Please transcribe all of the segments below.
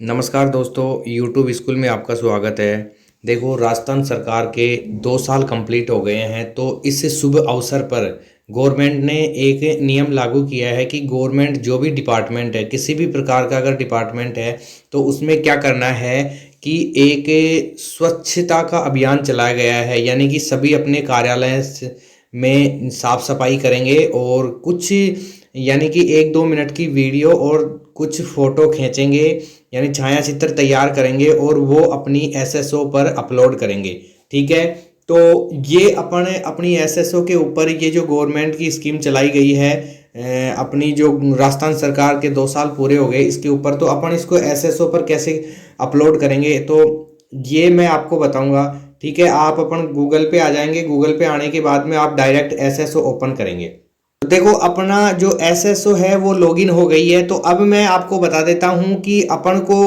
नमस्कार दोस्तों, YouTube school में आपका स्वागत है। देखो, राजस्थान सरकार के 2 साल कंप्लीट हो गए हैं, तो इस शुभ अवसर पर गवर्नमेंट ने एक नियम लागू किया है कि गवर्नमेंट जो भी डिपार्टमेंट है, किसी भी प्रकार का अगर डिपार्टमेंट है, तो उसमें क्या करना है कि एक स्वच्छता का अभियान चलाया गया है। यानी कि सभी अपने कार्यालय में साफ सफाई करेंगे और कुछ यानी कि 1-2 मिनट की वीडियो और कुछ फोटो खींचेंगे, यानी छाया चित्र तैयार करेंगे और वो अपनी एसएसओ पर अपलोड करेंगे। ठीक है, तो ये अपनी एसएसओ के ऊपर ये जो गवर्नमेंट की स्कीम चलाई गई है, अपनी जो राजस्थान सरकार के 2 साल पूरे हो गए इसके ऊपर, तो अपन इसको एसएसओ पर कैसे अपलोड करेंगे तो ये मैं आपको बताऊंगा। ठीक है, आप अपन गूगल पे आ जाएंगे। गूगल पे आने के बाद में आप डायरेक्ट एसएसओ ओपन करेंगे। तो देखो, अपना जो एसएसओ है वो लॉगिन हो गई है। तो अब मैं आपको बता देता हूं कि अपन को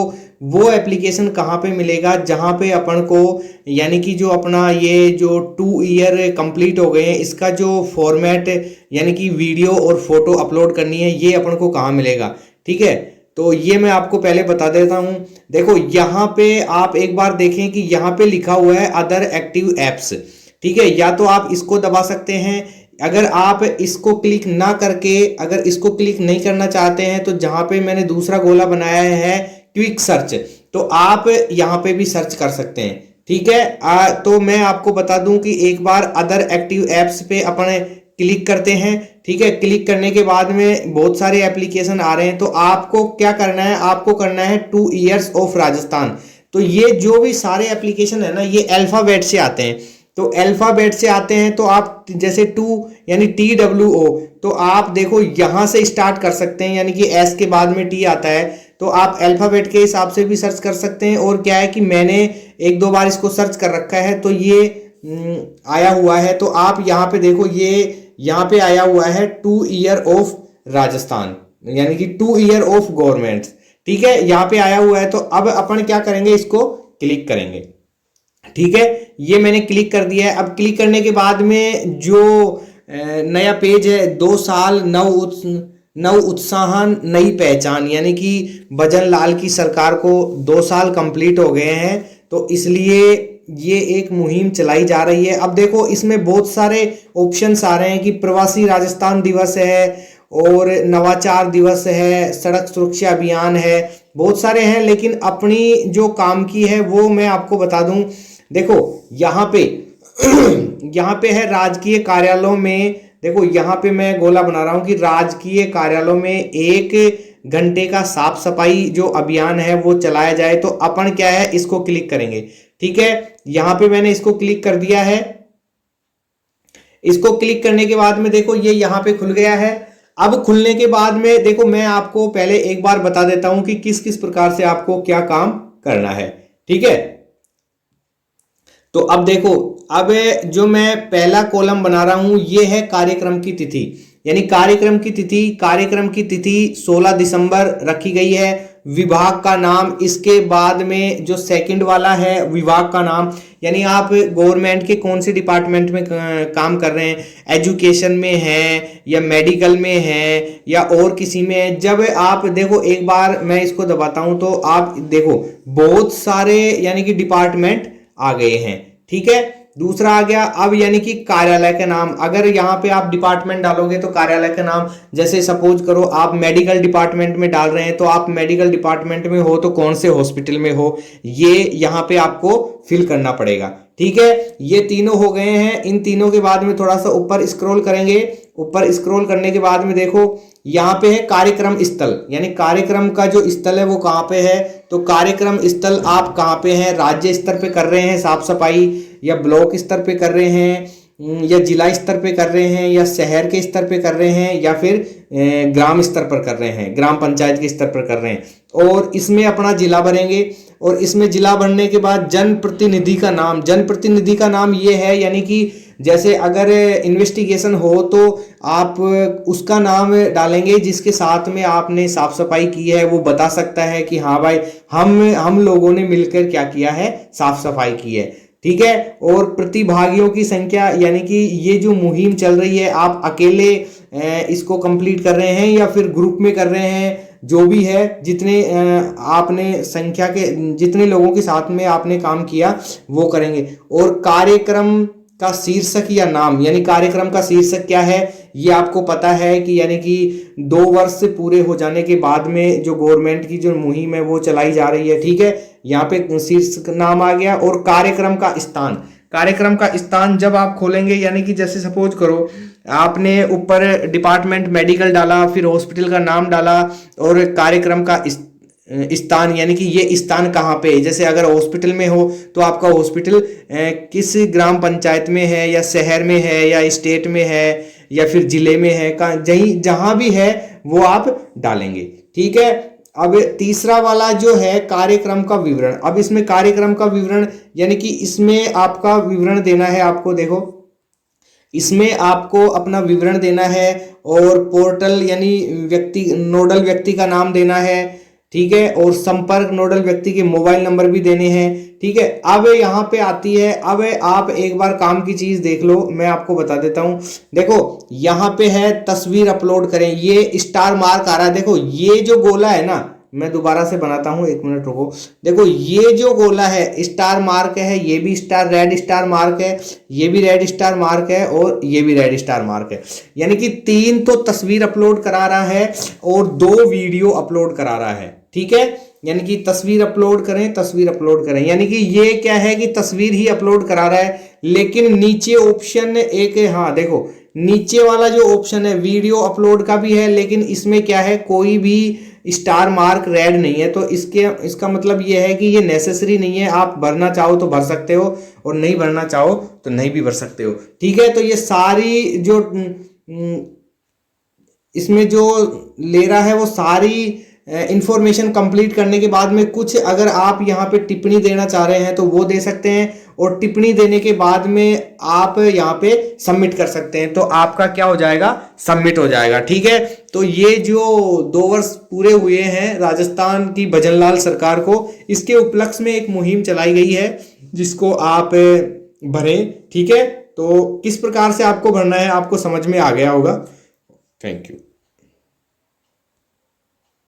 वो एप्लीकेशन कहाँ पे मिलेगा जहाँ पे अपन को यानी कि जो अपना ये जो 2 ईयर कंप्लीट हो गए हैं इसका जो फॉर्मेट यानी कि वीडियो और फोटो अपलोड करनी है, ये अपन को कहाँ मिलेगा। ठीक है, तो ये मैं आपको पहले बता देता हूँ। देखो, यहाँ पे आप एक बार देखें कि यहाँ पे लिखा हुआ है अदर एक्टिव एप्स। ठीक है, या तो आप इसको दबा सकते हैं। अगर आप इसको क्लिक ना करके अगर इसको क्लिक नहीं करना चाहते हैं तो जहां पे मैंने दूसरा गोला बनाया है क्विक सर्च, तो आप यहां पे भी सर्च कर सकते हैं। ठीक है, तो मैं आपको बता दूं कि एक बार अदर एक्टिव एप्स पे अपन क्लिक करते हैं। ठीक है, क्लिक करने के बाद में बहुत सारे एप्लीकेशन आ रहे हैं, तो आपको क्या करना है, आपको करना है 2 ईयर्स ऑफ राजस्थान। तो ये जो भी सारे एप्लीकेशन है ना, ये अल्फाबेट से आते हैं। तो अल्फाबेट से आते हैं, तो आप जैसे टू यानी TWO, तो आप देखो यहां से स्टार्ट कर सकते हैं, यानी कि एस के बाद में टी आता है, तो आप अल्फाबेट के हिसाब से भी सर्च कर सकते हैं। और क्या है कि मैंने 1-2 बार इसको सर्च कर रखा है, तो ये आया हुआ है। तो आप यहाँ पे देखो, ये यहाँ पे आया हुआ है 2 ईयर ऑफ राजस्थान, यानी कि 2 ईयर ऑफ गवर्नमेंट। ठीक है, यहाँ पे आया हुआ है। तो अब अपन क्या करेंगे, इसको क्लिक करेंगे। ठीक है, ये मैंने क्लिक कर दिया है। अब क्लिक करने के बाद में जो नया पेज है, 2 साल नव उत्साहन नई पहचान, यानी कि भजन लाल की सरकार को 2 साल कंप्लीट हो गए हैं, तो इसलिए ये एक मुहिम चलाई जा रही है। अब देखो, इसमें बहुत सारे ऑप्शंस आ रहे हैं कि प्रवासी राजस्थान दिवस है और नवाचार दिवस है, सड़क सुरक्षा अभियान है, बहुत सारे हैं। लेकिन अपनी जो काम की है वो मैं आपको बता दूं। देखो, यहाँ पे यहाँ पे है राजकीय कार्यालयों में। देखो, यहाँ पे मैं गोला बना रहा हूं कि राजकीय कार्यालयों में 1 घंटे का साफ सफाई जो अभियान है वो चलाया जाए। तो अपन क्या है, इसको क्लिक करेंगे। ठीक है, यहाँ पे मैंने इसको क्लिक कर दिया है। इसको क्लिक करने के बाद में देखो, ये यहाँ पे खुल गया है। अब खुलने के बाद में देखो, मैं आपको पहले एक बार बता देता हूं कि किस किस प्रकार से आपको क्या काम करना है। ठीक है, तो अब देखो, अब जो मैं पहला कॉलम बना रहा हूं ये है कार्यक्रम की तिथि, यानी कार्यक्रम की तिथि 16 दिसंबर रखी गई है। विभाग का नाम, इसके बाद में जो सेकंड वाला है विभाग का नाम, यानी आप गवर्नमेंट के कौन से डिपार्टमेंट में काम कर रहे हैं, एजुकेशन में है या मेडिकल में है या और किसी में है। जब आप देखो, एक बार मैं इसको दबाता हूं तो आप देखो बहुत सारे यानी कि डिपार्टमेंट आ गए हैं। ठीक है, दूसरा आ गया अब यानी कि कार्यालय का नाम। अगर यहाँ पे आप डिपार्टमेंट डालोगे तो कार्यालय का नाम, जैसे सपोज करो आप मेडिकल डिपार्टमेंट में डाल रहे हैं, तो आप मेडिकल डिपार्टमेंट में हो तो कौन से हॉस्पिटल में हो, ये यहाँ पे आपको फिल करना पड़ेगा। ठीक है, ये तीनों हो गए हैं। इन तीनों के बाद में थोड़ा सा ऊपर स्क्रॉल करेंगे। ऊपर स्क्रॉल करने के बाद में देखो, यहाँ पे है कार्यक्रम स्थल, यानी कार्यक्रम का जो स्थल है वो कहाँ पे है। तो कार्यक्रम स्थल आप कहाँ पे हैं, राज्य स्तर पे कर रहे हैं साफ सफाई, या ब्लॉक स्तर पे कर रहे हैं, या जिला स्तर पे कर रहे हैं, या शहर के स्तर पे कर रहे हैं, या फिर ग्राम स्तर पर कर रहे हैं, ग्राम पंचायत के स्तर पर कर रहे हैं। और इसमें अपना जिला भरेंगे। और इसमें जिला भरने के बाद जनप्रतिनिधि का नाम ये है, यानी कि जैसे अगर इन्वेस्टिगेशन हो तो आप उसका नाम डालेंगे जिसके साथ में आपने साफ सफाई की है, वो बता सकता है कि हाँ भाई हम लोगों ने मिलकर क्या किया है, साफ सफाई की है। ठीक है, और प्रतिभागियों की संख्या, यानी कि ये जो मुहिम चल रही है आप अकेले इसको कंप्लीट कर रहे हैं या फिर ग्रुप में कर रहे हैं, जो भी है, जितने आपने संख्या के जितने लोगों के साथ में आपने काम किया वो करेंगे। और कार्यक्रम का शीर्षक या नाम, यानी कार्यक्रम का शीर्षक क्या है ये आपको पता है कि यानी कि 2 वर्ष पूरे हो जाने के बाद में जो गवर्नमेंट की जो मुहिम है वो चलाई जा रही है, ठीक है। यहाँ पे शीर्षक नाम आ गया। और कार्यक्रम का स्थान, कार्यक्रम का स्थान जब आप खोलेंगे, यानी कि जैसे सपोज करो आपने ऊपर डिपार्टमेंट मेडिकल डाला, फिर हॉस्पिटल का नाम डाला और कार्यक्रम का स्थान, यानी कि ये स्थान कहाँ पे है। जैसे अगर हॉस्पिटल में हो तो आपका हॉस्पिटल किस ग्राम पंचायत में है, या शहर में है, या स्टेट में है, या फिर जिले में है, जहां भी है वो आप डालेंगे, ठीक है। अब तीसरा वाला जो है कार्यक्रम का विवरण। अब इसमें कार्यक्रम का विवरण यानी कि इसमें आपका विवरण देना है आपको, देखो इसमें आपको अपना विवरण देना है और पोर्टल यानी व्यक्ति, नोडल व्यक्ति का नाम देना है, ठीक है। और संपर्क नोडल व्यक्ति के मोबाइल नंबर भी देने हैं, ठीक है। अब यहाँ पे आती है, अब आप एक बार काम की चीज देख लो, मैं आपको बता देता हूं। देखो यहाँ पे है तस्वीर अपलोड करें, ये स्टार मार्क आ रहा है। देखो ये जो गोला है ना, मैं दोबारा से बनाता हूं, 1 मिनट रुको। देखो ये जो गोला है स्टार मार्क है, ये भी स्टार रेड स्टार मार्क है, ये भी रेड स्टार मार्क है और ये भी रेड स्टार मार्क है। यानी कि 3 तो तस्वीर अपलोड करा रहा है और 2 वीडियो अपलोड करा रहा है, ठीक है। यानी कि तस्वीर अपलोड करें, तस्वीर अपलोड करें, यानी कि ये क्या है कि तस्वीर ही अपलोड करा रहा है। लेकिन नीचे ऑप्शन एक, हाँ देखो नीचे वाला जो ऑप्शन है वीडियो अपलोड का भी है, लेकिन इसमें क्या है कोई भी स्टार मार्क रेड नहीं है। तो इसका मतलब ये है कि ये नेसेसरी नहीं है। आप भरना चाहो तो भर सकते हो और नहीं भरना चाहो तो नहीं भी भर सकते हो, ठीक है। तो ये सारी जो इसमें जो ले रहा है वो सारी इंफॉर्मेशन कंप्लीट करने के बाद में कुछ अगर आप यहाँ पे टिप्पणी देना चाह रहे हैं तो वो दे सकते हैं, और टिप्पणी देने के बाद में आप यहाँ पे सबमिट कर सकते हैं, तो आपका क्या हो जाएगा, सबमिट हो जाएगा, ठीक है। तो ये जो 2 वर्ष पूरे हुए हैं राजस्थान की भजनलाल सरकार को, इसके उपलक्ष्य में एक मुहिम चलाई गई है जिसको आप भरें, ठीक है। तो किस प्रकार से आपको भरना है आपको समझ में आ गया होगा। Thank you.